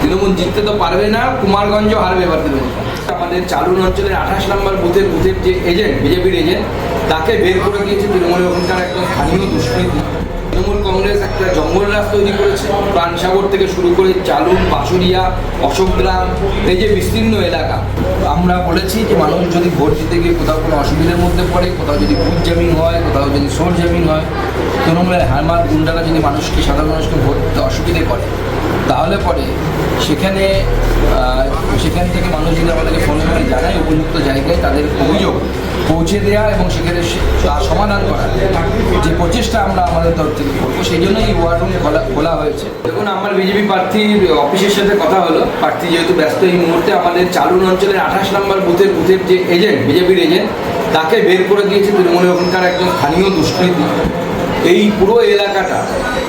তৃণমূল জিততে তো পারবে না, কুমারগঞ্জ হারবে এবার তৃণমূল। আমাদের চালুন অঞ্চলের 28 নম্বর বুথের যে এজেন্ট, বিজেপির এজেন্ট, তাকে বের করে দিয়েছে তৃণমূলের ওখানকার একটা স্থানীয় দুষ্কৃতী। তৃণমূল কংগ্রেস একটা জঙ্গল রাজ তৈরি করেছে, প্রাণসাগর থেকে শুরু করে চালুন, বাঁশুড়িয়া, অশোকগ্রাম, এই যে বিস্তীর্ণ এলাকা। আমরা বলেছি যে মানুষ যদি ভোট দিতে গিয়ে কোথাও কোনো অসুবিধার মধ্যে পড়ে, কোথাও যদি বুথ জ্যামিং হয়, কোথাও যদি সোর জ্যামিং হয়, তৃণমূলের হারমাত গুন্ডারা যদি সাধারণ মানুষকে ভোট দিতে অসুবিধে করে, তাহলে পরে সেখান থেকে মানুষ যদি আমাদেরকে ফোন করে জানায়, উপযুক্ত জায়গায় তাদের অভিযোগ পৌঁছে দেওয়া এবং সেখানে সমাধান করা, যে প্রচেষ্টা আমরা আমাদের তরফ থেকে করবো, সেই জন্য এই ওয়ার রুম খোলা হয়েছে। দেখুন, আমার বিজেপি প্রার্থীর অফিসের সাথে কথা হলো, প্রার্থী যেহেতু ব্যস্ত এই মুহূর্তে, আমাদের চালুন অঞ্চলের 28 নম্বর বুথের যে এজেন্ট, বিজেপির এজেন্ট, তাকে বের করে দিয়েছে তৃণমূলের ওখানকার একজন স্থানীয় দুষ্কৃতী। এই পুরো এলাকাটা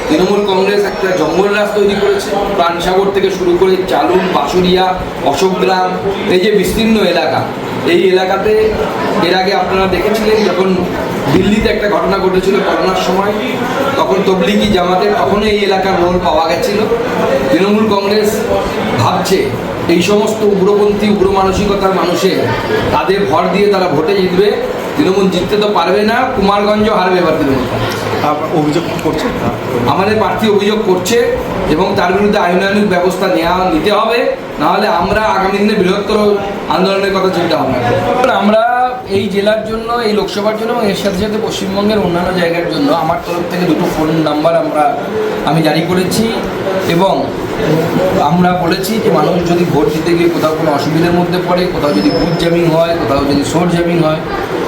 তৃণমূল কংগ্রেস একটা জঙ্গল রাজ তৈরি করেছে, প্রাণসাগর থেকে শুরু করে চালুন, বাঁশুড়িয়া, অশোকগ্রাম, এই যে বিস্তীর্ণ এলাকা। এই এলাকাতে এর আগে আপনারা দেখেছিলেন যখন দিল্লিতে একটা ঘটনা ঘটেছিল করোনার সময়, তখন তবলিগি জামাতের তখনও এই এলাকার রোল পাওয়া গেছিল। তৃণমূল কংগ্রেস ভাবছে এই সমস্ত উগ্রপন্থী, উগ্র মানসিকতার মানুষের তাদের ভর দিয়ে তারা ভোটে জিতবে, তৃণমূল জিততে তো পারবে না, কুমারগঞ্জ হারবে এবার তৃণমূল। অভিযোগ করছে, আমাদের প্রার্থী অভিযোগ করছে এবং তার বিরুদ্ধে আইনানুগ ব্যবস্থা নিতে হবে, নাহলে আমরা আগামী দিনে বৃহত্তর আন্দোলনের কথা চিন্তা ভাবনা করব। আমরা এই জেলার জন্য, এই লোকসভার জন্য এবং এর সাথে সাথে পশ্চিমবঙ্গের অন্যান্য জায়গার জন্য আমার তরফ থেকে 2টো ফোন নাম্বার আমি জারি করেছি এবং আমরা বলেছি যে মানুষ যদি ভোট দিতে গিয়ে কোথাও কোনো অসুবিধার মধ্যে পড়ে, কোথাও যদি বুথ জ্যামিং হয়, কোথাও যদি সোর জ্যামিং হয়,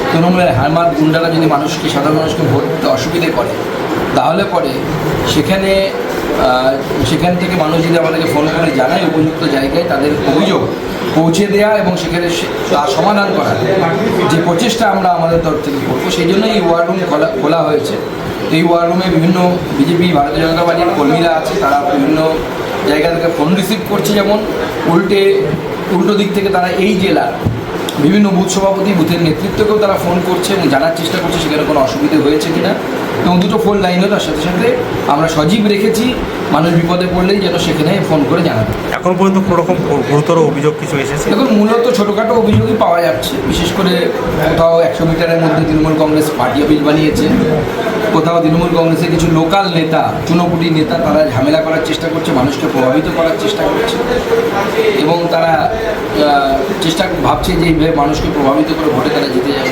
তৃণমূলের হারমাত গুন্ডারা যদি সাধারণ মানুষকে ভোট দিতে অসুবিধে করে, তাহলে পরে সেখান থেকে মানুষ যদি আমাদেরকে ফোন করে জানায়, উপযুক্ত জায়গায় তাদের অভিযোগ পৌঁছে দেওয়া এবং সেখানে সমাধান করা, যে প্রচেষ্টা আমরা আমাদের তরফ থেকে করবো, সেই জন্য এই ওয়ার রুম খোলা হয়েছে। এই ওয়ার রুমে বিভিন্ন বিজেপি, ভারতীয় জনতা পার্টির কর্মীরা আছে, তারা বিভিন্ন জায়গা থেকে ফোন রিসিভ করছে, যেমন উল্টো দিক থেকে তারা এই জেলার বিভিন্ন বুথ সভাপতি, বুথের নেতৃত্বকেও তারা ফোন করছে এবং জানার চেষ্টা করছে সেখানে কোনো অসুবিধে হয়েছে কিনা। এবং 2টো ফোন লাইনও তার সাথে সাথে আমরা সজীব রেখেছি, মানুষ বিপদে পড়লেই যেন সেখানে ফোন করে জানাবে। এখন পর্যন্ত কোনো রকম গুরুতর অভিযোগ কিছু এসেছে? এখন মূলত ছোটোখাটো অভিযোগই পাওয়া যাচ্ছে, বিশেষ করে কোথাও 100 মিটারের মধ্যে তৃণমূল কংগ্রেস পার্টি অফিস বানিয়েছে, কোথাও তৃণমূল কংগ্রেসের কিছু লোকাল নেতা, চুনোপুটি নেতা, তারা ঝামেলা করার চেষ্টা করছে, মানুষকে প্রভাবিত করার চেষ্টা করছে এবং তারা ভাবছে যে এইভাবে মানুষকে প্রভাবিত করে ভোটে তারা জিতে যাবে।